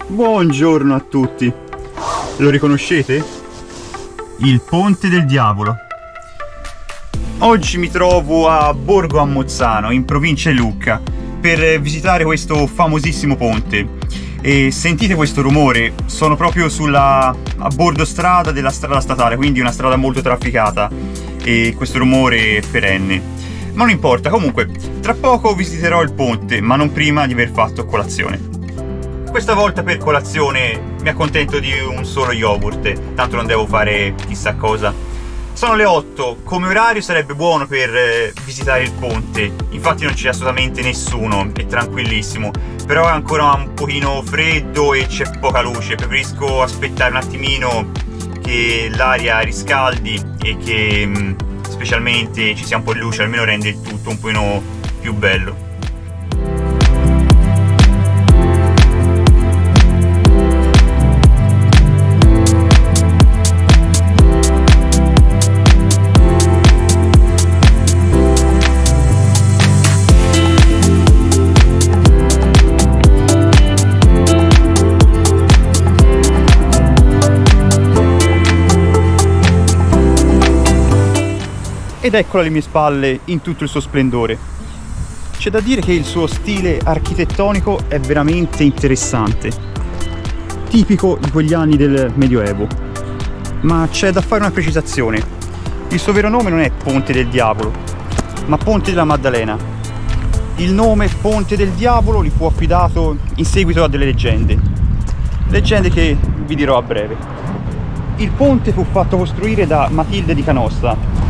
Buongiorno a tutti. Lo riconoscete? Il Ponte del Diavolo. Oggi mi trovo a Borgo a Mozzano, in provincia di Lucca, per visitare questo famosissimo ponte. E sentite questo rumore? Sono proprio a bordo strada della strada statale, quindi una strada molto trafficata, e questo rumore è perenne. Ma non importa, comunque, tra poco visiterò il ponte, ma non prima di aver fatto colazione. Questa volta per colazione mi accontento di un solo yogurt, tanto non devo fare chissà cosa. Sono le 8, come orario sarebbe buono per visitare il ponte, infatti non c'è assolutamente nessuno, è tranquillissimo, però è ancora un pochino freddo e c'è poca luce, preferisco aspettare un attimino che l'aria riscaldi e che specialmente ci sia un po' di luce, almeno rende il tutto un pochino più bello. Ed eccola alle mie spalle in tutto il suo splendore. C'è da dire che il suo stile architettonico è veramente interessante, tipico di quegli anni del Medioevo. Ma c'è da fare una precisazione: il suo vero nome non è Ponte del Diavolo, ma Ponte della Maddalena. Il nome Ponte del Diavolo gli fu affidato in seguito a delle leggende che vi dirò a breve. Il ponte fu fatto costruire da Matilde di Canossa,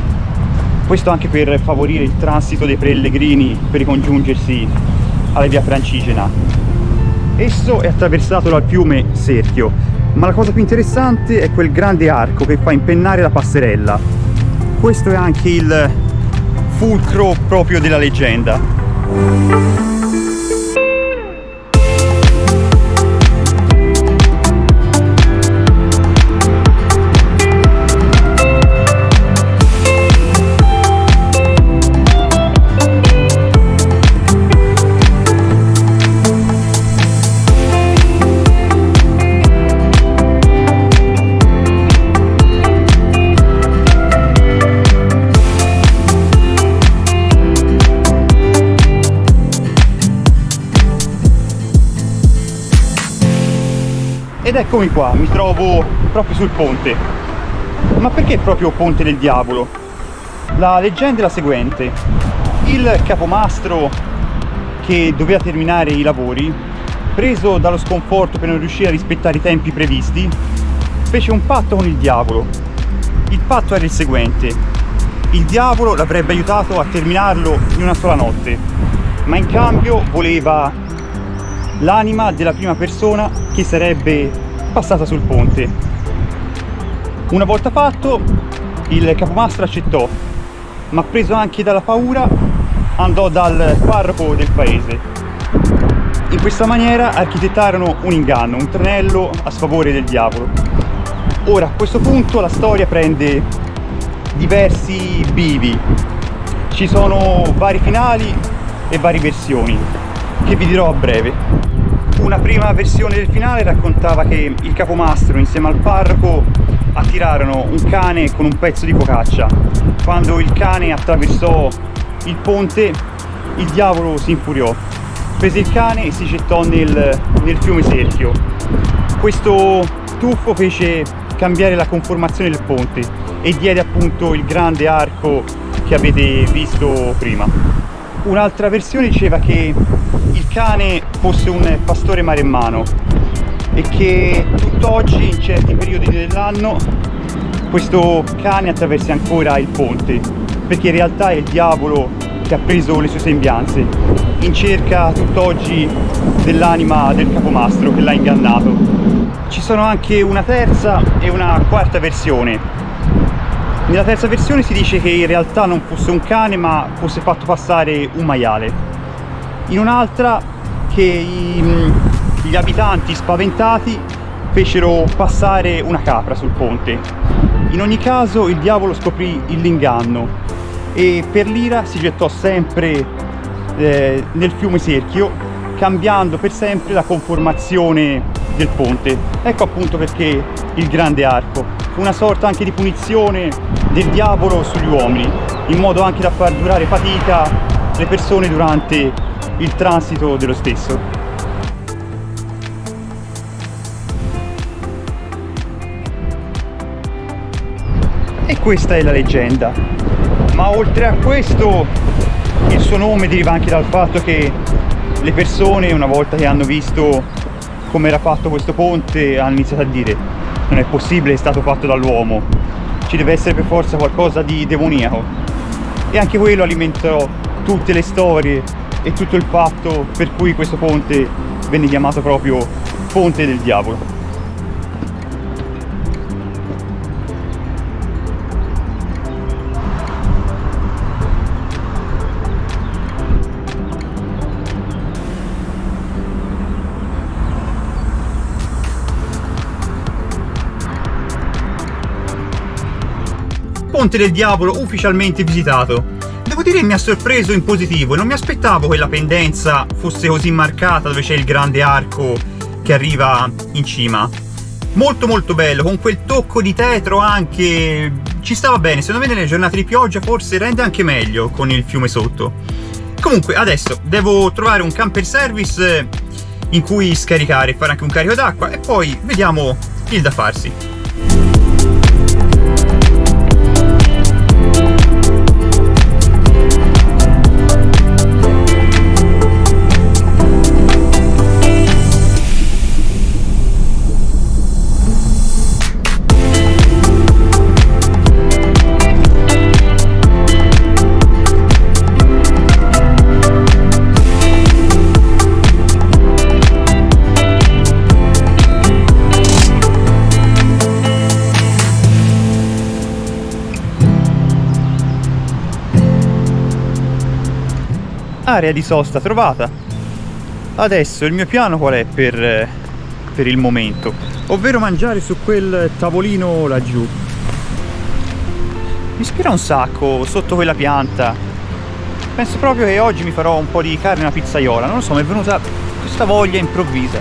questo anche per favorire il transito dei pellegrini per ricongiungersi alla via Francigena. Esso è attraversato dal fiume Serchio, ma la cosa più interessante è quel grande arco che fa impennare la passerella. Questo è anche il fulcro proprio della leggenda. Ed eccomi qua, mi trovo proprio sul ponte. Ma perché proprio Ponte del Diavolo? La leggenda è la seguente: il capomastro che doveva terminare i lavori, preso dallo sconforto per non riuscire a rispettare i tempi previsti, fece un patto con il diavolo. Il patto era il seguente: il diavolo l'avrebbe aiutato a terminarlo in una sola notte, ma in cambio voleva l'anima della prima persona che sarebbe passata sul ponte. Una volta fatto, il capomastro accettò, ma preso anche dalla paura andò dal parroco del paese. In questa maniera architettarono un inganno, un tranello a sfavore del diavolo. Ora, a questo punto la storia prende diversi bivi, ci sono vari finali e varie versioni che vi dirò a breve. Una prima versione del finale raccontava che il capomastro insieme al parroco attirarono un cane con un pezzo di focaccia. Quando il cane attraversò il ponte, il diavolo si infuriò, prese il cane e si gettò nel fiume Serchio. Questo tuffo fece cambiare la conformazione del ponte e diede appunto il grande arco che avete visto prima. Un'altra versione diceva che il cane fosse un pastore maremmano e che tutt'oggi, in certi periodi dell'anno, questo cane attraversi ancora il ponte, perché in realtà è il diavolo che ha preso le sue sembianze, in cerca tutt'oggi dell'anima del capomastro che l'ha ingannato. Ci sono anche una terza e una quarta versione. Nella terza versione si dice che in realtà non fosse un cane, ma fosse fatto passare un maiale. In un'altra che gli abitanti spaventati fecero passare una capra sul ponte. In ogni caso il diavolo scoprì l'inganno e per l'ira si gettò sempre nel fiume Serchio, cambiando per sempre la conformazione del ponte. Ecco appunto perché il grande arco fu una sorta anche di punizione del diavolo sugli uomini, in modo anche da far durare fatica le persone durante il transito dello stesso. E questa è la leggenda, ma oltre a questo il suo nome deriva anche dal fatto che le persone, una volta che hanno visto come era fatto questo ponte, hanno iniziato a dire: non è possibile, è stato fatto dall'uomo, ci deve essere per forza qualcosa di demoniaco. E anche quello alimentò tutte le storie e tutto il fatto per cui questo ponte venne chiamato proprio Ponte del Diavolo. Ponte del Diavolo ufficialmente visitato. Devo dire che mi ha sorpreso in positivo e non mi aspettavo che la pendenza fosse così marcata, dove c'è il grande arco che arriva in cima. Molto molto bello, con quel tocco di tetro anche, ci stava bene. Secondo me nelle giornate di pioggia forse rende anche meglio con il fiume sotto. Comunque adesso devo trovare un camper service in cui scaricare e fare anche un carico d'acqua e poi vediamo il da farsi. Area di sosta trovata. Adesso il mio piano qual è per il momento? Ovvero mangiare su quel tavolino laggiù. Mi ispira un sacco sotto quella pianta. Penso proprio che oggi mi farò un po' di carne alla pizzaiola. Non lo so, mi è venuta questa voglia improvvisa.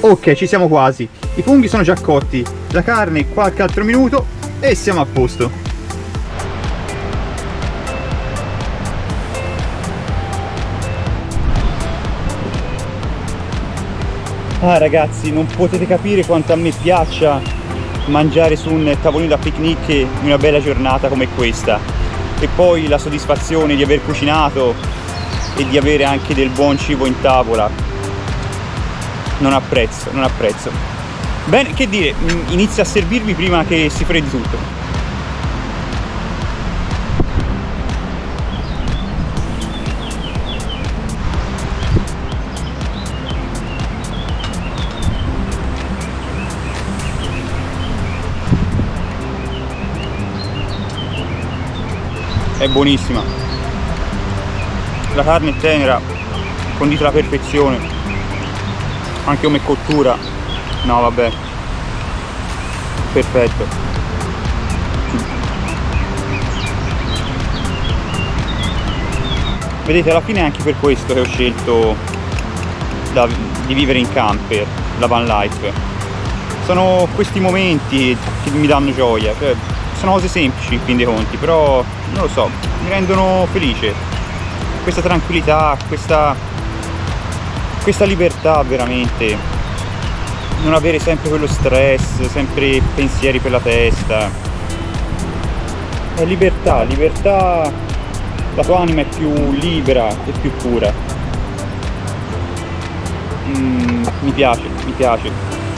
Ok, ci siamo quasi. I funghi sono già cotti, la carne qualche altro minuto e siamo a posto. Ah ragazzi, non potete capire quanto a me piaccia mangiare su un tavolino da picnic in una bella giornata come questa. E poi la soddisfazione di aver cucinato e di avere anche del buon cibo in tavola. Non ha prezzo, non ha prezzo. Bene, che dire, inizia a servirvi prima che si freddi tutto. È buonissima, la carne è tenera, condita alla perfezione, anche come cottura, no vabbè, perfetto. Vedete, alla fine è anche per questo che ho scelto di vivere in camper, la van life. Sono questi momenti che mi danno gioia, cioè, sono cose semplici in fin dei conti, però non lo so, mi rendono felice. Questa tranquillità, questa libertà veramente. Non avere sempre quello stress, sempre pensieri per la testa. È libertà, libertà, la tua anima è più libera e più pura. Mi piace, mi piace.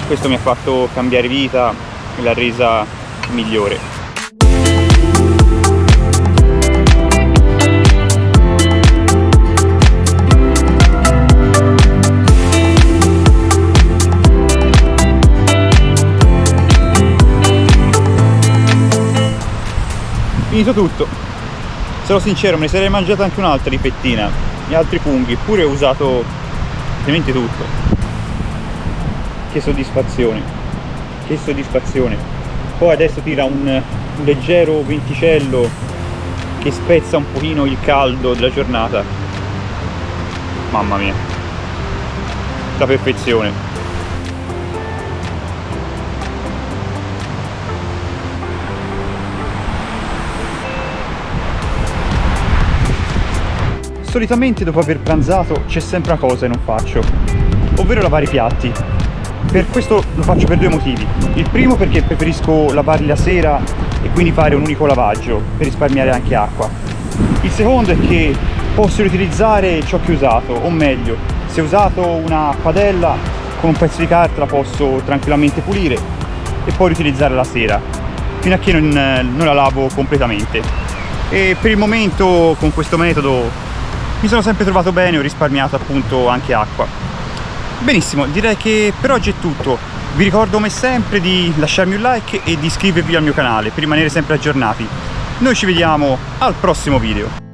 Questo mi ha fatto cambiare vita e l'ha resa migliore. Finito tutto. Sarò sincero, me ne sarei mangiata anche un'altra ripettina, gli altri funghi, eppure ho usato praticamente tutto. Che soddisfazione, che soddisfazione. Poi adesso tira un leggero venticello che spezza un pochino il caldo della giornata. mamma mia, la perfezione. Solitamente dopo aver pranzato c'è sempre una cosa che non faccio, ovvero lavare i piatti. Per questo lo faccio per due motivi. Il primo perché preferisco lavarli la sera e quindi fare un unico lavaggio per risparmiare anche acqua. Il secondo è che posso riutilizzare ciò che ho usato, o meglio, se ho usato una padella con un pezzo di carta la posso tranquillamente pulire e poi riutilizzare la sera, fino a che non la lavo completamente. E per il momento con questo metodo mi sono sempre trovato bene, ho risparmiato appunto anche acqua. Benissimo, direi che per oggi è tutto. Vi ricordo come sempre di lasciarmi un like e di iscrivervi al mio canale per rimanere sempre aggiornati. Noi ci vediamo al prossimo video.